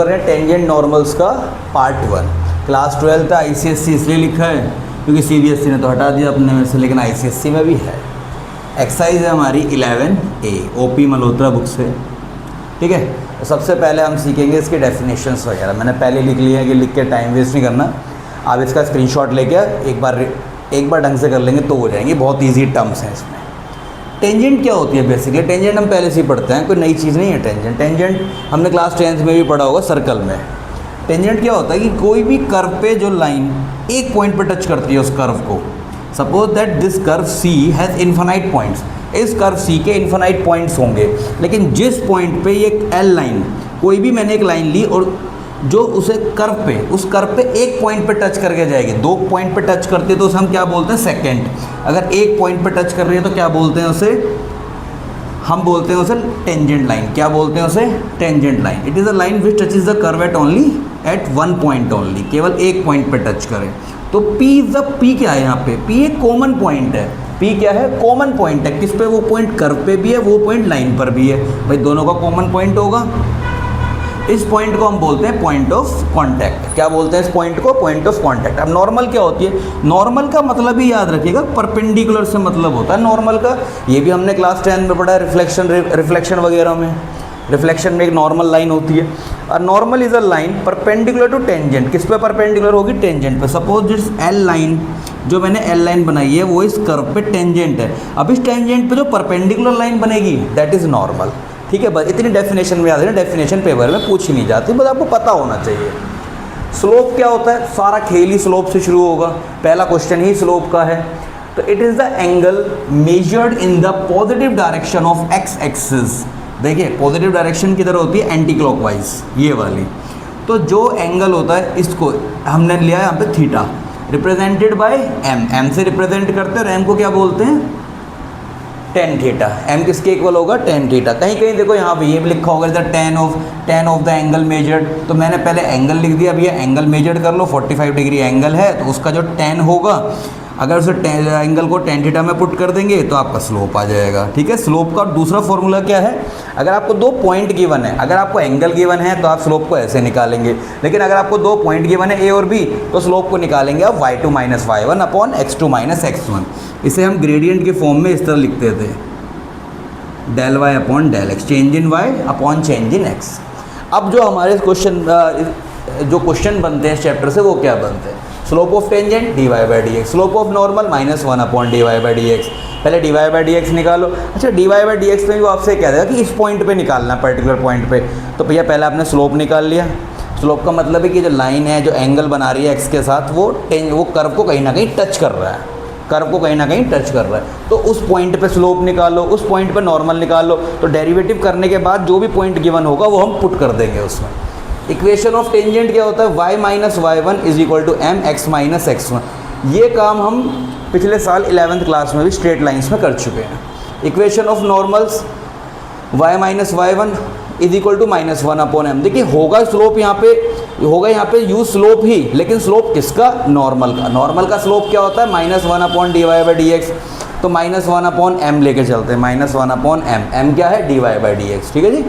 कर रहे हैं टेंजेंट नॉर्मल्स का पार्ट 1। क्लास 12 ICSE इसलिए लिखा है क्योंकि CBSE ने तो हटा दिया अपने में से, लेकिन ICSE में भी है। एक्सरसाइज है हमारी 11A OP मल्होत्रा बुक से, ठीक है। तो सबसे पहले हम सीखेंगे इसके डेफिनेशंस वगैरह। मैंने पहले लिख लिया है कि लिख के टाइम वेस्ट नहीं करना। आप इसका स्क्रीनशॉट लेके एक बार ढंग से कर लेंगे तो हो जाएंगे। बहुत ईजी टर्म्स हैं इसमें। टेंजेंट क्या होती है बेसिकली? टेंजेंट हम पहले से ही पढ़ते हैं, कोई नई चीज़ नहीं है। टेंजेंट हमने क्लास 10th में भी पढ़ा होगा सर्कल में। टेंजेंट क्या होता है कि कोई भी कर्व पे जो लाइन एक पॉइंट पे टच करती है उस कर्व को। Suppose that this curve C has infinite points. इस कर्व C के इन्फिनाइट पॉइंट्स होंगे, लेकिन जिस पॉइंट पे ये L लाइन, कोई भी मैंने एक लाइन ली और जो उसे उस कर्व पे एक पॉइंट पे टच करके जाएगी। 2 पॉइंट पे टच करते तो उसे हम क्या बोलते हैं? सेकेंड। अगर एक पॉइंट पे टच कर रही है तो क्या बोलते हैं उसे? हम बोलते हैं उसे टेंजेंट लाइन। क्या बोलते हैं उसे? Tangent line. It is a line which touches the curve at one point only. केवल एक पॉइंट पे टच करें। तो P क्या है यहाँ पे? P एक कॉमन पॉइंट है। P क्या है? कॉमन पॉइंट है। किस पे? वो पॉइंट कर्व पे भी है, वो पॉइंट लाइन पर भी है। भाई दोनों का कॉमन पॉइंट होगा। इस पॉइंट को हम बोलते हैं पॉइंट ऑफ कांटेक्ट। क्या बोलते हैं इस पॉइंट को? Point of contact. अब नॉर्मल क्या होती है? नॉर्मल का मतलब ही याद रखिएगा, परपेंडिकुलर से मतलब होता है नॉर्मल का। ये भी हमने क्लास 10 में पढ़ा है, रिफ्लेक्शन वगैरह में। रिफ्लेक्शन में एक नॉर्मल लाइन होती है। और normal is a line perpendicular to tangent. किस पे परपेंडिकुलर होगी? टेंजेंट पे। सपोज दिस L लाइन, जो मैंने L लाइन बनाई है वो इस कर्व पे टेंजेंट है। अब इस टेंजेंट पे जो परपेंडिकुलर लाइन बनेगी दैट इज नॉर्मल, ठीक है। बस इतनी डेफिनेशन में याद है। डेफिनेशन पेपर में पूछी नहीं जाती, बस आपको पता होना चाहिए। स्लोप क्या होता है? सारा खेल ही स्लोप से शुरू होगा। पहला क्वेश्चन ही स्लोप का है। तो it is the angle measured in the positive direction of x axis. देखिए पॉजिटिव डायरेक्शन किधर होती है? एंटी क्लॉकवाइज, ये वाली। तो जो एंगल होता है इसको हमने लिया है यहाँ पे थीटा, रिप्रेजेंटेड बाय m से रिप्रेजेंट करते हैं। और m को क्या बोलते हैं? Tan theta. m किसके इक्वल होगा? Tan theta. कहीं कहीं देखो यहाँ पे ये भी लिखा होगा the ten of the angle measured. तो मैंने पहले एंगल लिख दिया। अब ये एंगल मेजर्ड कर लो, 45 डिग्री एंगल है तो उसका जो टेन होगा, अगर उसे एंगल को टेन थीटा में पुट कर देंगे तो आपका स्लोप आ जाएगा, ठीक है। स्लोप का दूसरा फॉर्मूला क्या है? अगर आपको 2 पॉइंट गिवन है, अगर आपको एंगल गिवन है तो आप स्लोप को ऐसे निकालेंगे। लेकिन अगर आपको 2 पॉइंट गिवन है A और B, तो स्लोप को निकालेंगे आप y2 minus y1 upon x2 minus x1। इसे हम ग्रेडियंट के फॉर्म में इस तरह लिखते थे, del y upon del x, change in y upon change in x। अब जो हमारे क्वेश्चन बनते हैं इस चैप्टर से वो क्या बनते हैं? Slope of tangent dy by D x, slope of normal -1 upon dy by D x. पहले dy बाई डी एक्स निकालो। अच्छा dy बाई डी एक्स में भी आपसे कह देगा कि इस पॉइंट पे निकालना, पर्टिकुलर पॉइंट पे। तो भैया पहले आपने स्लोप निकाल लिया। स्लोप का मतलब है कि जो लाइन है, जो एंगल बना रही है x के साथ, वो कर्व को कहीं ना कहीं टच कर रहा है। कर्व को कहीं ना कहीं टच कर रहा है। तो उस पॉइंट पे स्लोप निकालो, उस पॉइंट पे नॉर्मल निकालो। तो डेरिवेटिव करने के बाद जो भी पॉइंट गिवन होगा वो हम पुट कर देंगे उसमें। इक्वेशन ऑफ टेंजेंट क्या होता है? y minus y1 is equal to mx minus x1। ये काम हम पिछले साल 11th क्लास में भी स्ट्रेट लाइंस में कर चुके हैं। Equation of normals y minus y1 is equal to -1 upon m। देखिए होगा स्लोप यहाँ पे यूज स्लोप ही, लेकिन स्लोप किसका? नॉर्मल का। नॉर्मल का स्लोप क्या होता है? -1 upon dy by D x. तो -1 अपॉन m लेके चलते हैं, -1 अपॉन m क्या है? dy बाई डी एक्स, ठीक है जी।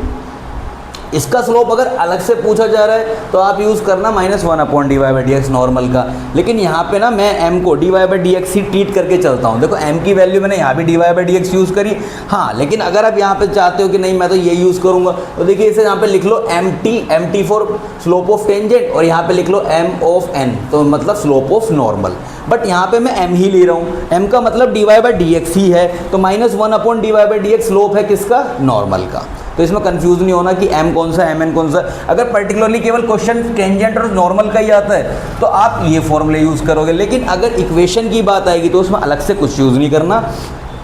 इसका स्लोप अगर अलग से पूछा जा रहा है तो आप यूज़ करना -1 upon dy by D x normal का। लेकिन यहाँ पे ना मैं m को dy by D x he treat करके चलता हूँ। देखो m की वैल्यू मैंने यहाँ भी dy by D x use करी। हाँ, लेकिन अगर आप यहाँ पे चाहते हो कि नहीं मैं तो ये यूज़ करूँगा, तो देखिए इसे यहाँ पे लिख लो mt for slope of tangent, और यहाँ पे लिख लो m ऑफ n, तो मतलब स्लोप ऑफ नॉर्मल। बट यहाँ पे मैं m ही ले रहा हूँ। m का मतलब dy बाई डी एक्स ही है, तो -1 upon dy by D x slope है किसका? नॉर्मल का। तो इसमें कंफ्यूज नहीं होना कि m कौन सा mn कौन सा। अगर पर्टिकुलरली केवल क्वेश्चन टेंजेंट और नॉर्मल का ही आता है तो आप ये फॉर्मूले यूज़ करोगे। लेकिन अगर इक्वेशन की बात आएगी तो उसमें अलग से कुछ यूज़ नहीं करना।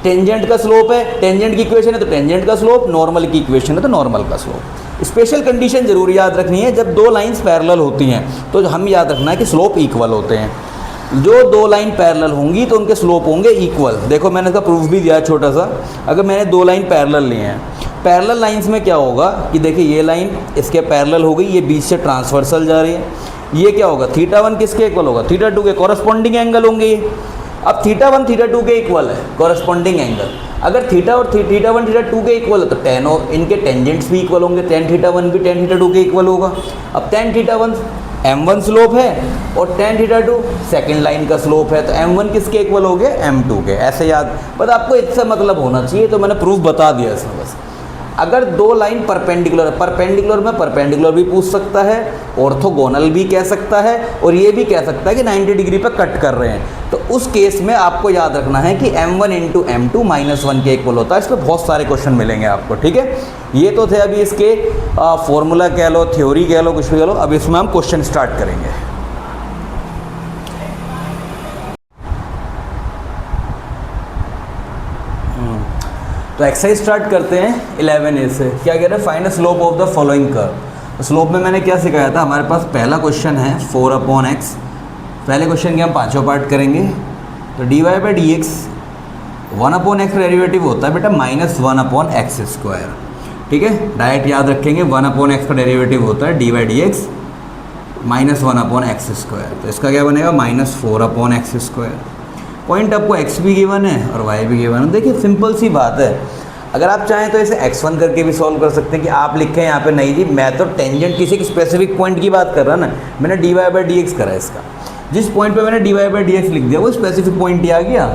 टेंजेंट का स्लोप है, टेंजेंट की इक्वेशन है तो टेंजेंट का स्लोप, नॉर्मल की इक्वेशन है तो नॉर्मल का स्लोप। स्पेशल कंडीशन जरूर याद रखनी है, जब 2 लाइन्स पैरेलल होती हैं तो हम याद रखना है कि स्लोप इक्वल होते हैं। जो 2 लाइन पैरेलल होंगी तो उनके स्लोप होंगे इक्वल। देखो मैंने इसका प्रूफ भी दिया छोटा सा। अगर मैंने 2 लाइन पैरेलल लिए हैं, पैरेलल लाइंस में क्या होगा कि देखिए ये लाइन इसके पैरेलल हो गई, ये बीच से ट्रांसवर्सल जा रही है। ये क्या होगा? θ1 किसके इक्वल होगा? θ2 के कॉरस्पॉन्डिंग एंगल होंगे। अब थीटा 1 थीटा 2 के इक्वल है कॉरस्पॉन्डिंग एंगल, अगर थीटा और थीटा 1 थीटा 2 के इक्वल है तो टेन और इनके टेंजेंट्स भी इक्वल होंगे, टेन थीटा 1 भी टेन थीटा 2 के इक्वल होगा। अब टेन थीटा 1 m1 स्लोप है और टेन थीटा 2 सेकेंड लाइन का स्लोप है, तो m1 किसके इक्वल हो गए, m2 के। ऐसे याद, बस आपको इससे मतलब होना चाहिए, तो मैंने प्रूफ बता दिया इसमें बस। अगर दो लाइन परपेंडिकुलर है, परपेंडिकुलर में परपेंडिकुलर भी पूछ सकता है, ऑर्थोगोनल भी कह सकता है, और ये भी कह सकता है कि 90 डिग्री पर कट कर रहे हैं, तो उस केस में आपको याद रखना है कि m1 इंटू m2 -1 के इक्वल होता है। इस पर बहुत सारे क्वेश्चन मिलेंगे आपको, ठीक है। ये तो थे अभी इसके फॉर्मूला कह लो, थ्योरी कह लो, कुछ भी कह लो। अब इसमें हम क्वेश्चन स्टार्ट करेंगे। तो एक्सरसाइज स्टार्ट करते हैं 11A से। क्या कह रहे हैं, find the slope of the following curve. तो स्लोप में मैंने क्या सिखाया था, हमारे पास पहला क्वेश्चन है 4/x। पहले क्वेश्चन के हम पांचों पार्ट करेंगे। तो dy/dx 1/x का डेरिवेटिव होता है बेटा -1/x², ठीक है। डायरेक्ट याद रखेंगे 1/x का डेरिवेटिव होता है dy/dx -1/x²। तो इसका क्या बनेगा -4/x²। पॉइंट आपको x भी गिवन है और y भी गिवन है। देखिए सिंपल सी बात है, अगर आप चाहें तो इसे x1 करके भी सॉल्व कर सकते हैं कि आप लिखें यहाँ पे नहीं जी, मैं तो टेंजेंट किसी स्पेसिफिक पॉइंट की बात कर रहा ना, मैंने dy/dx करा इसका। जिस पॉइंट पे मैंने dy/dx लिख दिया वो स्पेसिफिक पॉइंट ही आ गया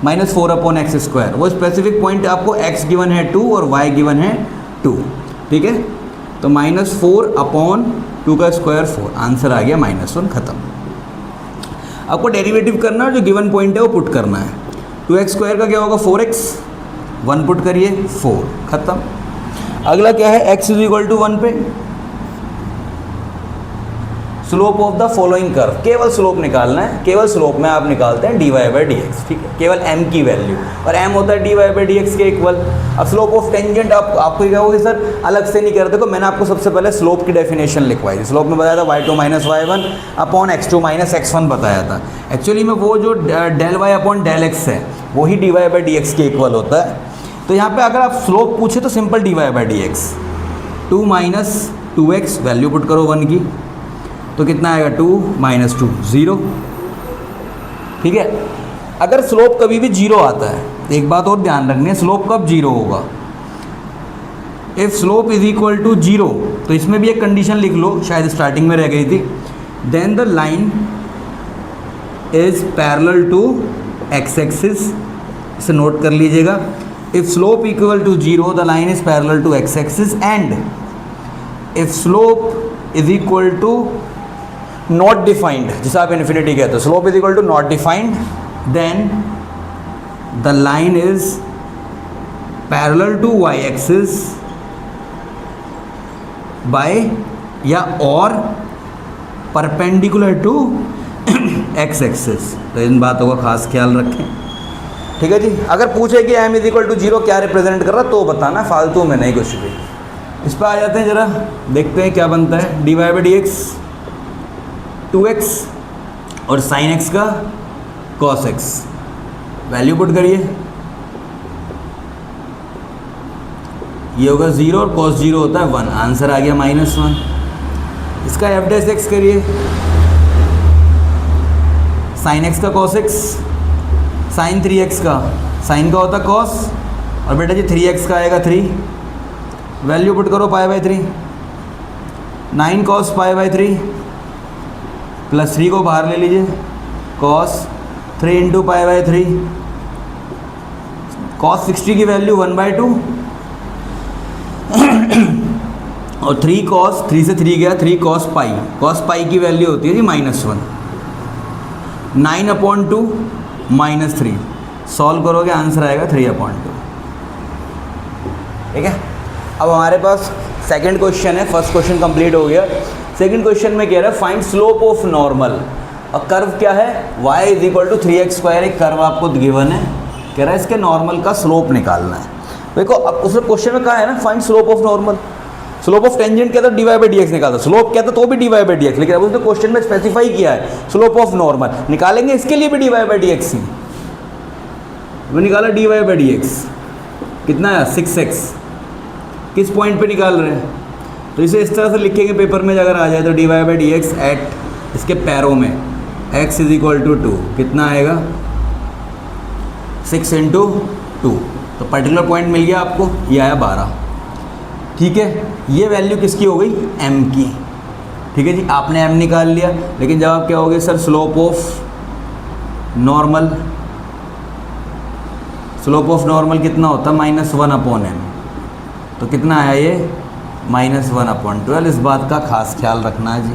-4/x²। वो स्पेसिफिक पॉइंट आपको x गिवन है 2 और y गिवन है 2, ठीक है। तो -4/2 का स्क्वायर 4, आंसर आ गया -1, खत्म। आपको डेरिवेटिव करना है, जो गिवन पॉइंट है वो पुट करना है। 2x² का क्या होगा 4x, 1 पुट करिए 4, खत्म। अगला क्या है, x = 1 पे slope of the following curve, केवल स्लोप निकालना है। केवल स्लोप में आप निकालते हैं dy/dx, ठीक है, केवल m की वैल्यू, और m होता है dy/dx के इक्वल। अब स्लोप ऑफ टेंजेंट आपको क्या होगी सर, अलग से नहीं कर देखो, मैंने आपको सबसे पहले स्लोप की डेफिनेशन लिखवाई थी। स्लोप में बताया था y2 - y1 x2 - x1 बताया था। एक्चुअली में वो जो ∂y/∂x है वही dy/dx के इक्वल होता है। तो यहाँ पे अगर आप स्लोप पूछे तो simple dy/dx 2 - 2x, value put करो 1 की, तो कितना आएगा 2 - 2 0, ठीक है। अगर स्लोप कभी भी 0 आता है, तो एक बात और ध्यान रखनी है, स्लोप कब 0 होगा, इफ स्लोप = 0, तो इसमें भी एक कंडीशन लिख लो, शायद स्टार्टिंग में रह गई थी, then the line is parallel to x axis, इसे नोट कर लीजिएगा। If slope = 0 the line is parallel to x axis, and if slope = not defined, जिसे आप इन्फिनिटी कहते हो, slope = not defined, then the line is parallel to y axis by या और perpendicular to x axis. तो इन बातों का खास ख्याल रखें, ठीक है जी। अगर पूछे कि m = 0 क्या रिप्रेजेंट कर रहा तो बताना, फालतू में नहीं कुछ भी। इस पर आ जाते हैं, जरा देखते हैं क्या बनता है। dy/dx 2x और sin x का cos x, वैल्यू पुट करिए, ये होगा 0 और cos 0 होता है 1, आंसर आ गया -1। इसका f' करिए, sin x का cos x, sin 3x का, sin का होता है cos, और बेटा जी 3x का आएगा 3, वैल्यू पुट करो π/3, 9 cos π/3 प्लस 3 को बाहर ले लीजिए, cos 3 × π/3, cos 60 की वैल्यू 1/2 और 3 cos, 3 से 3 गया, 3 cos π, cos π की वैल्यू होती है जी -1, 9/2 -3, सॉल्व करोगे आंसर आएगा 3/2, ठीक है। अब हमारे पास सेकंड क्वेश्चन है, फर्स्ट क्वेश्चन कंप्लीट हो गया। सेकंड क्वेश्चन में कह रहा है फाइंड स्लोप ऑफ नॉर्मल, और कर्व क्या है y = 3x², एक कर्व आपको गिवन है, कह रहा है इसके नॉर्मल का स्लोप निकालना है। देखो अब उसने क्वेश्चन में कहा है ना find slope of normal, slope of tangent कहता है dy/dx निकालता, स्लोप कहता तो भी dy/dx, लेकिन अब उसने क्वेश्चन में स्पेसिफाई किया है स्लोप ऑफ नॉर्मल, निकालेंगे इसके लिए भी dy/dx ही। वो निकाला dy/dx कितना है 6x, किस पॉइंट पे निकाल रहे हैं, तो इसे इस तरह से लिखेंगे पेपर में अगर आ जाए तो dy/dx एट इसके पैरों में x = 2, कितना आएगा 6 इंटू 2, तो पर्टिकुलर पॉइंट मिल गया आपको, ये आया 12। ठीक है, ये वैल्यू किसकी हो गई, m की। ठीक है जी, आपने m निकाल लिया, लेकिन जवाब क्या हो गया sir, slope of normal. Slope of normal कितना होता है, -1/m। तो कितना आया ये, -1/12। इस बात का खास ख्याल रखना है जी।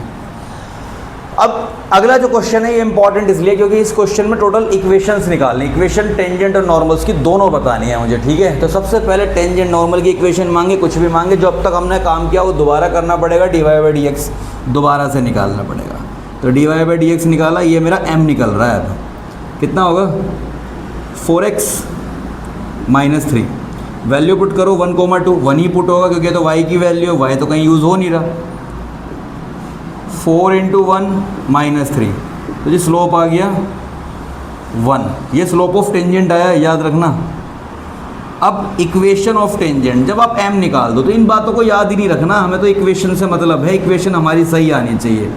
अब अगला जो क्वेश्चन है ये इंपॉर्टेंट इसलिए क्योंकि इस क्वेश्चन में टोटल इक्वेशंस निकालनी, इक्वेशन टेंजेंट और नॉर्मल्स की दोनों बतानी है मुझे। ठीक है, तो सबसे पहले टेंजेंट नॉर्मल की इक्वेशन मांगे, कुछ भी मांगे, जो अब तक हमने काम किया वो दोबारा करना पड़ेगा, dy/dx दोबारा से निकालना पड़ेगा। तो dy/dx निकाला, ये मेरा m निकल रहा है। अब कितना होगा, 4x - 3। वैल्यू पुट करो 1,2, 1 ही पुट होगा क्योंकि तो y की वैल्यू है, y तो कहीं यूज़ हो नहीं रहा। 4 × 1 - 3, तो जी स्लोप आ गया 1। ये स्लोप ऑफ टेंजेंट आया, याद रखना। अब इक्वेशन ऑफ टेंजेंट, जब आप m निकाल दो तो इन बातों को याद ही नहीं रखना, हमें तो इक्वेशन से मतलब है, इक्वेशन हमारी सही आनी चाहिए।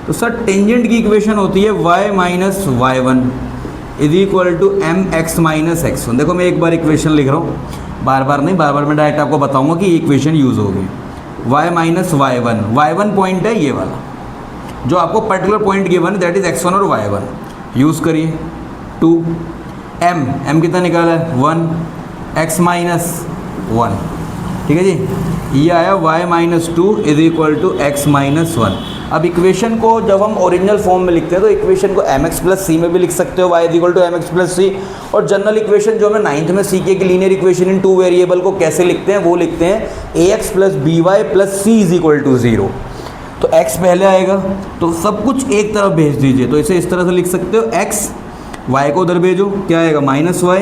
तो सर टेंजेंट की इक्वेशन होती है y - y1 = mx - x1। देखो मैं एक बार इक्वेशन लिख रहा हूँ, बार बार नहीं, बार बार मैं डायरेक्ट आपको बताऊंगा कि ये इक्वेशन यूज़ होगी। y - y1, y1 पॉइंट है ये वाला, जो आपको पर्टिकुलर पॉइंट गिवन है, दैट इज x1 और y1। यूज़ करिए 2, m कितना निकाला है 1, x - 1। ठीक है जी, ये आया y - 2 = x - 1। अब इक्वेशन को जब हम ओरिजिनल फॉर्म में लिखते हैं तो इक्वेशन को mx + c में भी लिख सकते हो, y = mx + c। और जनरल इक्वेशन जो हमें 9th में सीखे कि लीनियर इक्वेशन इन 2 वेरिएबल को कैसे लिखते हैं, वो लिखते हैं ax + by + c = 0। तो x पहले आएगा, तो सब कुछ एक तरफ भेज दीजिए, तो इसे इस तरह से लिख सकते हो, x, y को उधर भेजो, क्या आएगा -y,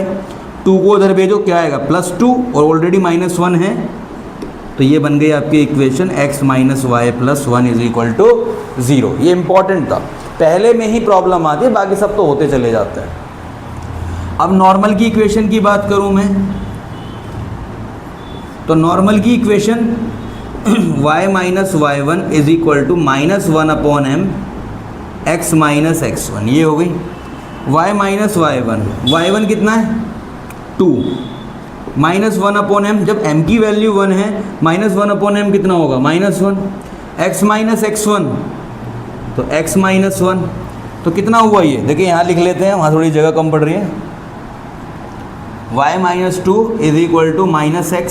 2 को उधर भेजो, क्या आएगा +2, और ऑलरेडी -1 है, तो ये बन गई आपकी इक्वेशन x - y + 1 = 0। ये इंपॉर्टेंट था, पहले में ही प्रॉब्लम आती है, बाकी सब तो होते चले जाते हैं। अब नॉर्मल की इक्वेशन की बात करूं मैं, तो नॉर्मल की equation y - y1 = -1/m x - x1, ये हो गई। y - y1, y1 कितना है 2, -1/m, जब m की वैल्यू 1 है, -1/m कितना होगा -1, x - x1, तो x - 1, तो कितना हुआ ये, देखिए यहाँ लिख लेते हैं, वहाँ थोड़ी जगह कम पड़ रही है। y - 2 = -x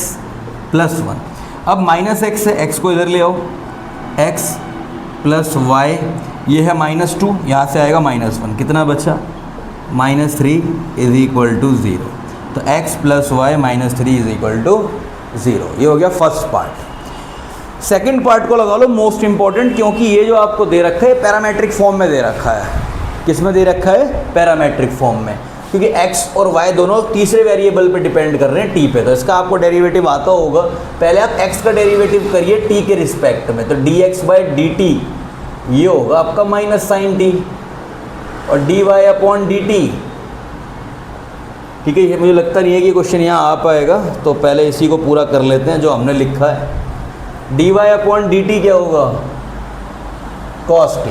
+ 1। अब -x से x को इधर ले आओ, x + y, ये है -2, यहाँ से आएगा -1, कितना बचा -3 = 0। तो x + y - 3 = 0। ये हो गया फर्स्ट पार्ट। सेकंड पार्ट को लगा लो मोस्ट इंपॉर्टेंट, क्योंकि ये जो आपको दे रखा है पैरामेट्रिक फॉर्म में दे रखा है। किस में दे रखा है, पैरामेट्रिक फॉर्म में, क्योंकि x और y दोनों तीसरे वेरिएबल पे डिपेंड कर रहे हैं t पे, तो इसका आपको डेरिवेटिव आता होगा। पहले आप x का डेरिवेटिव करिए t के रिस्पेक्ट में, तो dx/dt ये होगा आपका -sin t, और dy/dt। ठीक है, ये मुझे लगता नहीं है कि क्वेश्चन यहाँ आ पाएगा, तो पहले इसी को पूरा कर लेते हैं जो हमने लिखा है। dy/dt क्या होगा, cos t।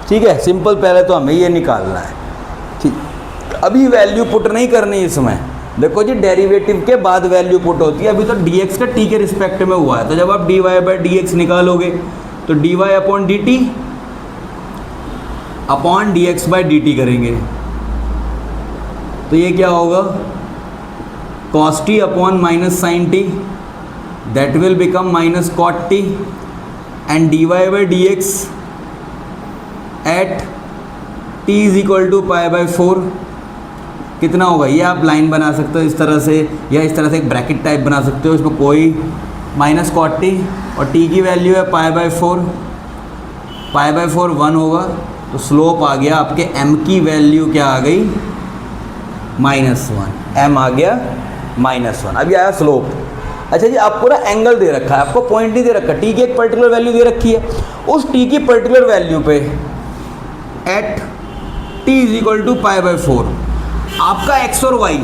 ठीक है, सिंपल, पहले तो हमें ये निकालना है। ठीक, अभी वैल्यू पुट नहीं करनी इसमें, देखो जी डेरिवेटिव के बाद वैल्यू पुट होती है, अभी तो dx का t के रिस्पेक्ट में हुआ है, तो जब आप dy/dx निकालोगे तो dy/dt dx/dt करेंगे, तो ये क्या होगा cos t -sin t, that will become -cot t, and dy/dx at t = π/4 कितना होगा, ये आप लाइन बना सकते हो इस तरह से, या इस तरह से एक ब्रैकेट टाइप बना सकते हो, इसमें कोई -cot t, और t की वैल्यू है π/4, π/4 1 होगा, तो स्लोप आ गया आपके m की वैल्यू क्या आ गई -1, m आ गया -1। अभी आया स्लोप। अच्छा जी, आपको ना एंगल दे रखा है, आपको पॉइंट नहीं दे रखा, टी की एक पर्टिकुलर वैल्यू दे रखी है, उस टी की पर्टिकुलर वैल्यू पे एट t = π/4 आपका x और y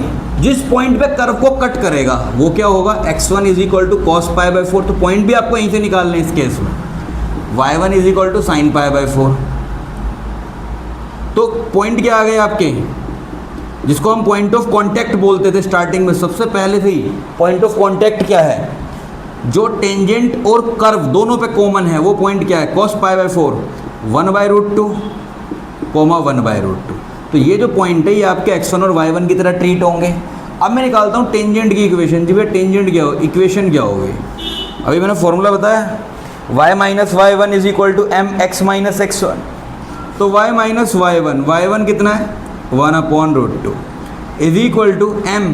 जिस पॉइंट पे कर्व को कट करेगा वो क्या होगा, x1 = cos π/4, तो पॉइंट भी आपको यहीं से निकालना है इस केस में, y1 = sin π/4। तो पॉइंट क्या आ गए आपके जिसको हम पॉइंट ऑफ कांटेक्ट बोलते थे स्टार्टिंग में, सबसे पहले से ही पॉइंट ऑफ कांटेक्ट क्या है, जो टेंजेंट और कर्व दोनों पे कॉमन है वो पॉइंट क्या है, cos पाई बाई 4 1/√2 कोमा 1/√2। तो ये जो पॉइंट है ये आपके x1 और y1 की तरह ट्रीट होंगे। अब मैं निकालता हूँ टेंजेंट की इक्वेशन। जी भैया टेंजेंट क्या हो, इक्वेशन क्या होगी, अभी मैंने फॉर्मूला बताया y minus y1 is equal to m x minus x1। तो y माइनस y1 कितना है 1/√2 is equal to m,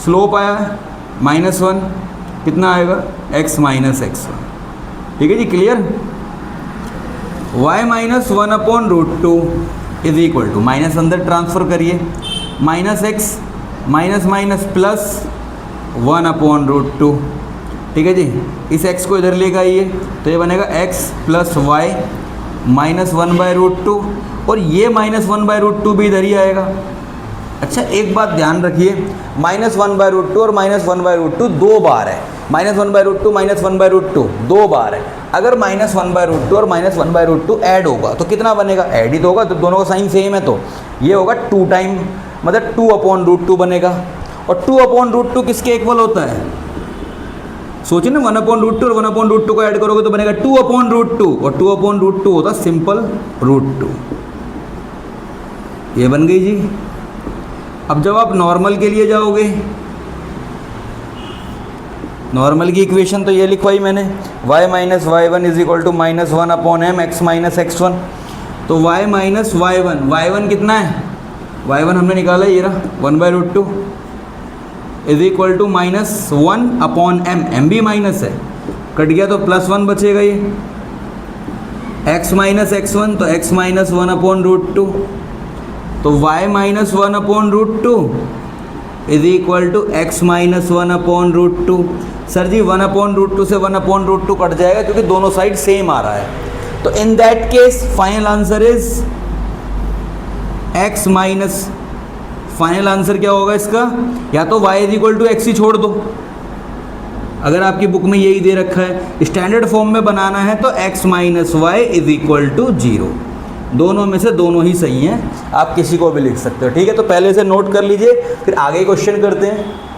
slope आया -1, कितना आएगा x माइनस x1। ठीक है जी, clear. y minus 1/√2 is equal to, minus अंदर ट्रांसफर करिए, minus x minus minus plus 1/√2। ठीक है जी, इस x को इधर लेकर आइए तो ये बनेगा x प्लस वाई माइनस 1/√2 और ये माइनस 1/√2 भी इधर ही आएगा। अच्छा एक बात ध्यान रखिए, माइनस 1/√2 और माइनस 1/√2 दो बार है, माइनस 1/√2 माइनस 1/√2 दो बार है। अगर माइनस 1/√2 और माइनस 1/√2 ऐड होगा तो कितना बनेगा, ऐड ही तो होगा, तो दोनों का साइन सेम है, तो ये होगा 2 टाइम, मतलब 2/√2 बनेगा। और 2/√2 किसके इक्वल होता है, सोचिए ना, 1/√2 और 1/√2 को ऐड करोगे तो बनेगा 2/√2 और 2/√2 होता सिंपल √2। ये बन गई जी। अब जब आप नॉर्मल के लिए जाओगे, नॉर्मल की इक्वेशन तो ये लिखवाई मैंने, y minus y1 is equal to -1/m x minus x1। तो y माइनस y1 कितना है, y1 हमने निकाला ये रहा 1/√2 is equal to -1/m, m भी माइनस है, कट गया तो +1 बचेगा, ये x माइनस x1 तो x माइनस 1/√2, तो y minus 1/√2 is equal to x minus 1/√2। Sir जी 1/√2 से 1/√2 कट जाएगा क्योंकि दोनों साइड सेम आ रहा है। तो in that case final answer is x minus, final answer क्या होगा इसका, या तो y is equal to x ही छोड़ दो, अगर आपकी बुक में यही दे रखा है, स्टैंडर्ड फॉर्म में बनाना है तो x minus y is equal to 0। दोनों में से दोनों ही सही हैं, आप किसी को भी लिख सकते हो। ठीक है, तो पहले से नोट कर लीजिए, फिर आगे क्वेश्चन करते हैं।